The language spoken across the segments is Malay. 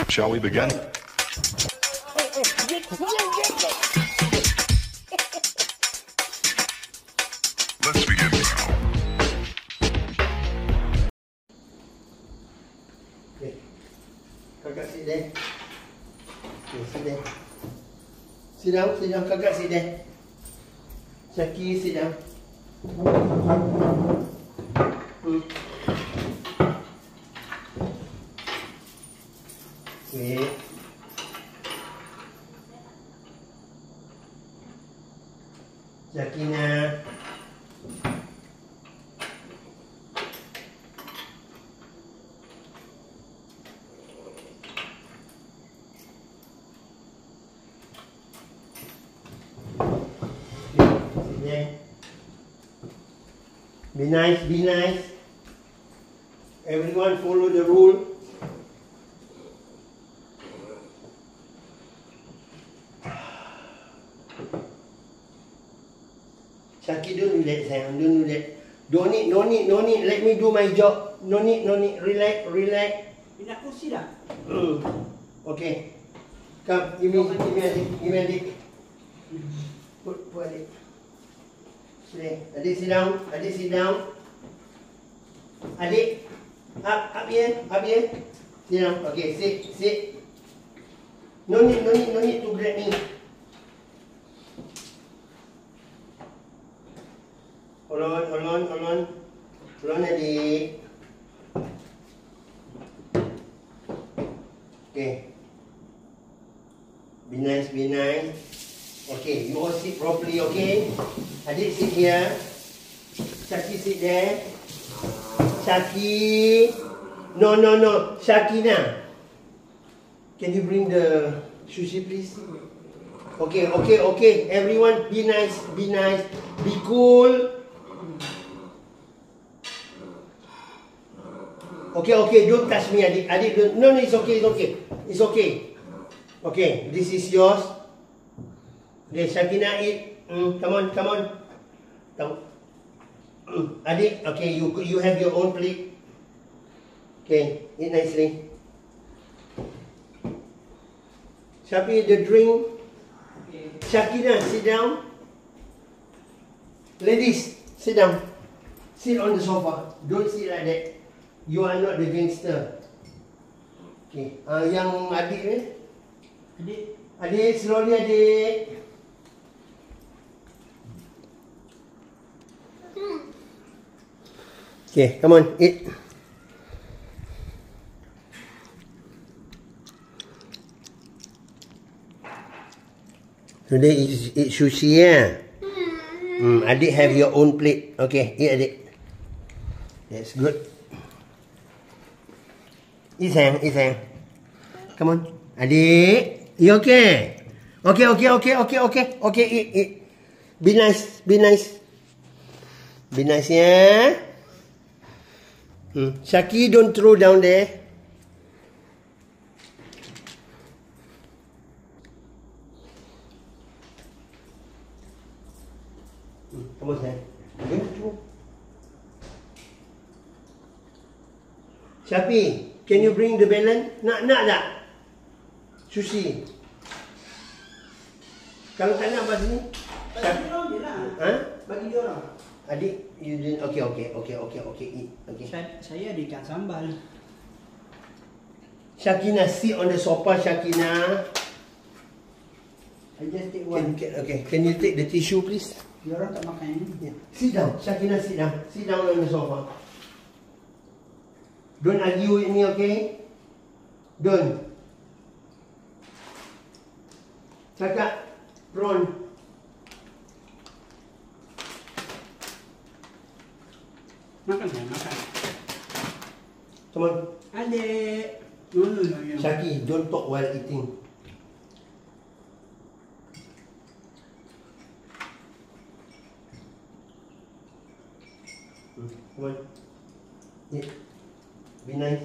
Shall we begin? Let's begin now. Okay. Kakak sit there. Okay, sit there. Sit down, kakak sit there. Syaki, sit down. Okay. Syakina. Be nice, be nice. Everyone follow the rule. Syaki, don't do that, sayang. Don't do that. Don't need. Let me do my job. No need. Relax. Pindah kursi dah. Okay. Come, give me adik. Put adik. Adik sit down. Adik, up here. Sit down. Okay, sit. No need to grab me. Hold on, adik. Okay. Be nice. Okay, you all sit properly, okay? Adik sit here. Syaki sit there. Syaki. No. Syakina. Can you bring the sushi, please? Okay. Everyone, be nice. Be cool. Okay. Don't touch me, adik. Don't. No, it's okay. It's okay. Okay, this is yours. Okay, Syakina, eat. Come on. Adik, okay, you have your own plate. Okay, eat nicely. Syafi, the drink. Okay. Syakina, sit down. Ladies, sit down. Sit on the sofa. Don't sit like that. You are not the gangster. Okay, yang adik ni? Adik, slowly adik. Okay, come on, eat. Today is eat sushi, yeah? Adik have your own plate. Okay, eat adik. That's good. Eat sayang. Come on, adik. You okay? Okay, eat. Be nice. Be nice, yeah? Syaki, don't throw down there. Come on, sayang. Don't throw. Syafi, can you bring the balance? Nak tak? Sushi. Kalau tak nak, apa sini? Bagi dia orang je lah. Ha? Bagi dia orang. Adik, you didn't. Okay, eat. Okay. Saya ada ikan sambal. Syakina, sit on the sofa, Syakina. I just take one. Can you take the tissue, please? Dia orang tak makan ni. Yeah. Sit down, Syakina, sit down. Sit down on the sofa. Don't argue with me, okay? Don't. Cakap, prawn. Makan. Come on. Adik. No. Syaki, don't talk while eating. Come on. Eat. Be nice.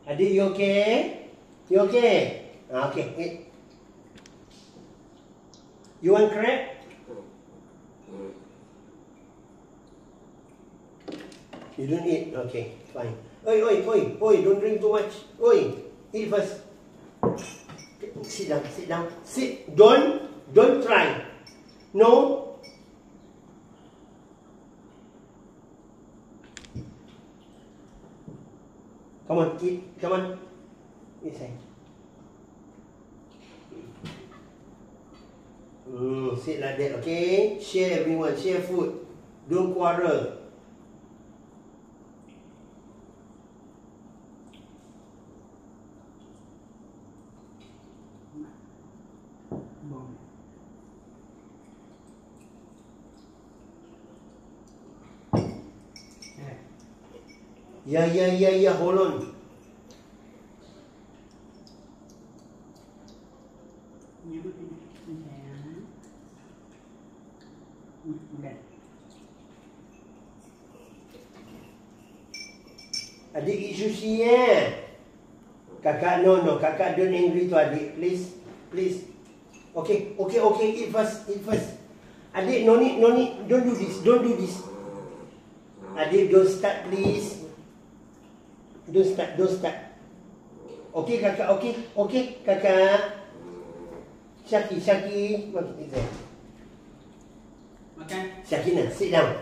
Adik, you okay? You okay? Okay, eat. You want crab? You don't eat? Okay, fine. Oi, don't drink too much. Oi, eat first. Sit down. Sit. Don't try. No. Come on, eat. Come on. Inside. Sit like that, okay? Share everyone, share food. Don't quarrel. Yeah, hold on. Adik eat sushi Kakak, no, kakak don't angry to adik, please. Okay, eat first. Adik, no need, don't do this. Adik, don't start, please. Don't start. Okay, kakak, okay, kakak. Syaki, what is that? Makan. Syakina, sit down.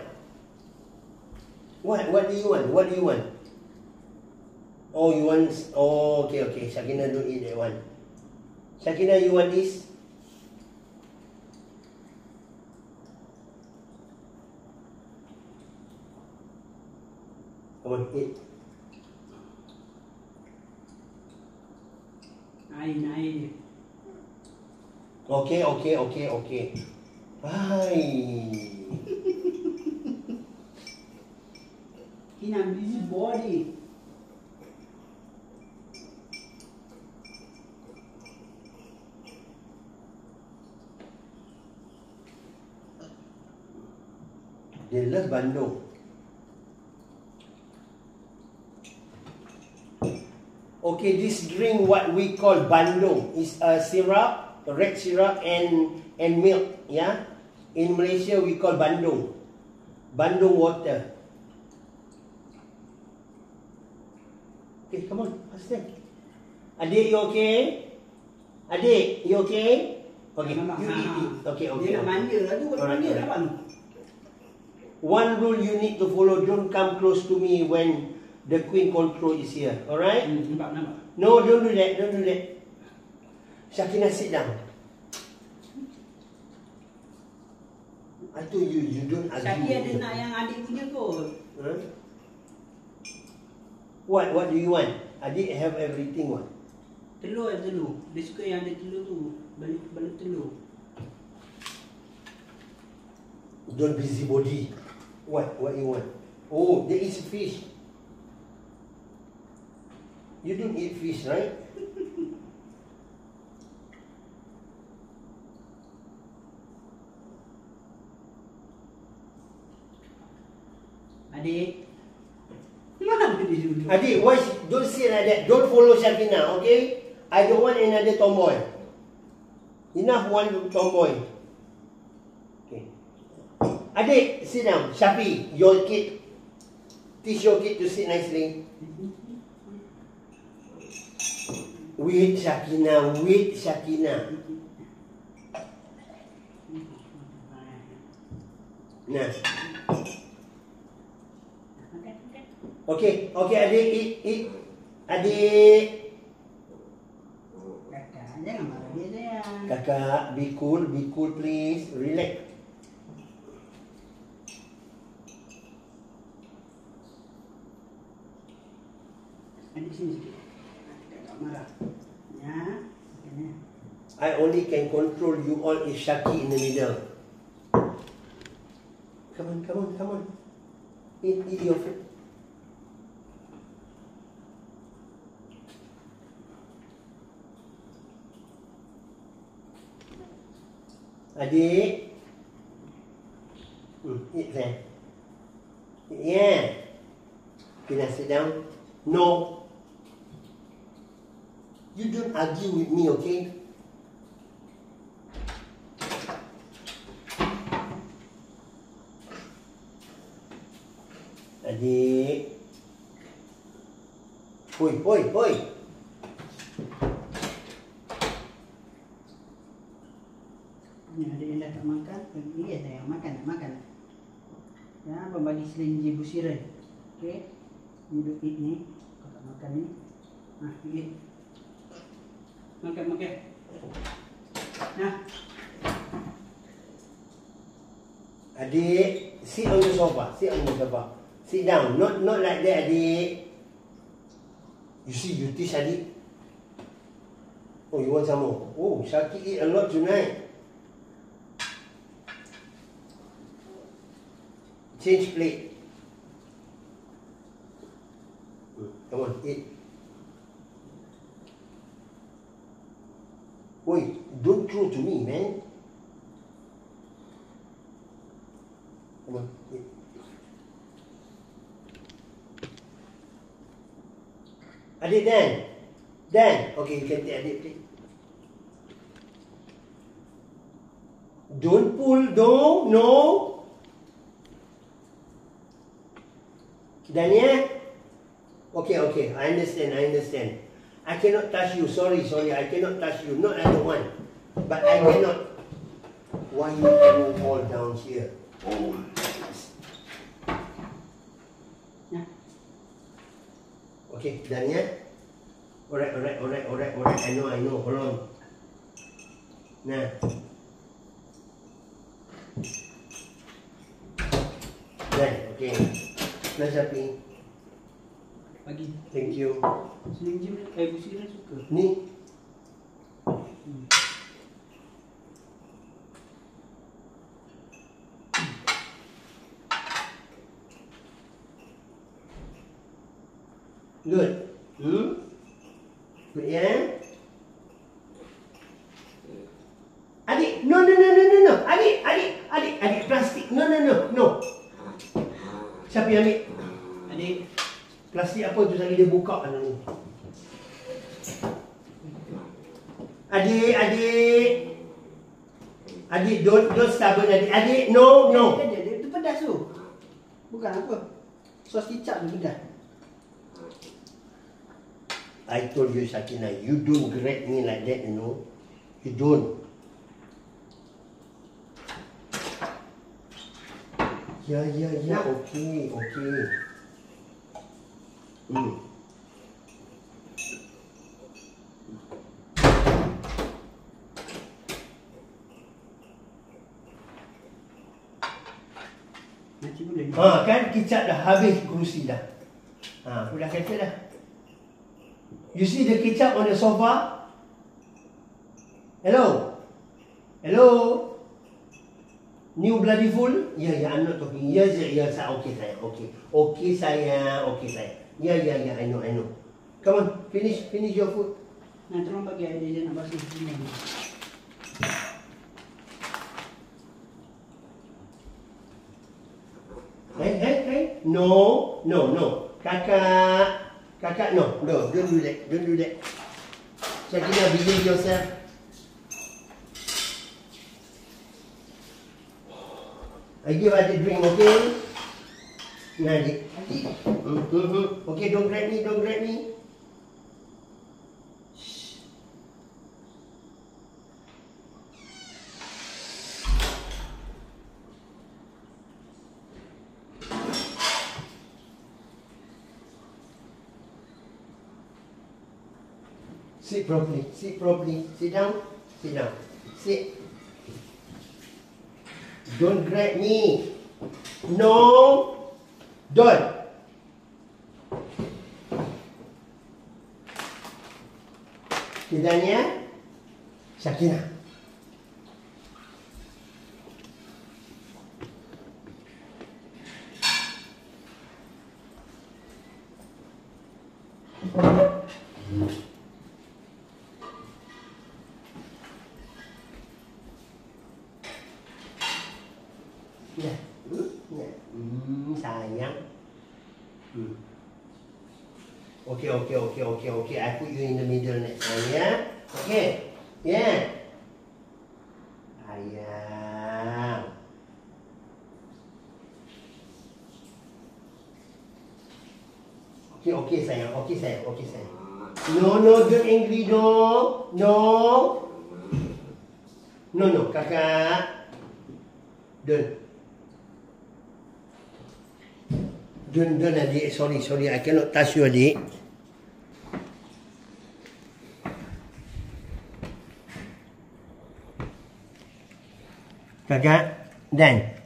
What do you want? Oh, you want... Oh, okay. Syakina don't eat that one. Syakina, you want this? Come on, eat. Air. Okay. Hai. Kina busy body. They love Bandung. Okay, this drink what we call Bandung is a syrup, red syrup and milk. Yeah, in Malaysia we call Bandung water. Okay, come on, faster. Adik, you okay? Okay, you eat. Okay. Dia nak manja lah tu, kalau manja lah bang. One rule you need to follow: don't come close to me when the queen control is here. Alright? Nampak. No, don't do that. Syakina, sit down. I told you don't argue. Syaki ada nak yang adik punya kot. Huh? What do you want? Adik have everything what? Telur. Dia suka yang ada telur tu. Balut telur. Don't busybody. What you want? Oh, there is fish. You don't eat fish, right? Adik. Mana dia duduk? Adik, why don't say like that? Don't follow Syakina, okay? I don't want another tomboy. Enough one tomboy. Okay. Adik, sit down. Shafi, your kid. Teach your kid to sit nicely. Wait, Syakina. Nah. Okay, adik, eat. Adik. Kakak, jangan marah dia sayang. Kakak, be cool, please. Relax. Adik sini sikit. Kakak marah. Ya. I only can control you all if Syaki in the middle. Come on. Eat your food. Adik. Eat there. Yeah. Can I sit down? No. You don't argue with me, okay? Adik. Poi, poi, poi. Ni adik yang dah tak makan, pergi ya sayang. Makan, makan. Ya, berbagi selinji busiran. Okey. Duduk ni. Kau tak makan ni. Nah, pergi. Makan, makan. Nah. Adik, sit on the sofa. Sit on the sofa. Sit down. Not like that, adik. You see, you teach adik. Oh, you want some more? Oh, Syakir eat a lot tonight. Change plate. Come on, eat. Oi, don't throw to me, man. Come on, eat. Adik Dan. Dan. Okay, you can take adik plate. Don't pull, no. Dania? Okay, I understand. I cannot touch you, sorry, I cannot touch you, not I don't want. But I cannot. Why you throw all down here? Oh. Nah. Okay, Dania? Alright, I know, hold on. Nah. Done, okay. Nah, Syafi. Bagi. Thank you. Selinji busiran suka. Ni. Good. Good, yeah? Adik, no. Adik, plastik. No. Siapa yang ambil? Adik. Plastik apa tu tadi dia buka kan ni? Adik, don't stubborn adik, no. Itu pedas tu. Bukan apa. Sos kicap tu pedas. I told you, Sakina, you don't grab me like that, you know. You don't. Ya, okay. Nanti boleh. Kan kicap dah habis kerusi dah. Aku dah kata dah. You see the ketchup on the sofa? Hello? New bloody fool? Yeah, I'm not talking. Yes, okay sayang, okay sayang. Yeah, I know. Come on, finish your food. Nah, tolong bagi adik je nak basuh sini. Hey. No. Kakak, no, don't do that. Sakina, behave yourself. I give her the drink, okay? Nah, adik. Okay, don't grab me. Sit properly. Sit down. Sit. Don't grab me. No. Don't. Tidaknya Sakina. Ya. Sayang. Okay. I put you in the middle next time, yeah? Okay. Yeah. Ayang. Okay, okay sayang. Okay sayang. Okay sayang. No, no, don't angry, no. No. No, no, kakak. Don't. Don't, adik. Sorry. I cannot touch you, adik. Kakak, Dan.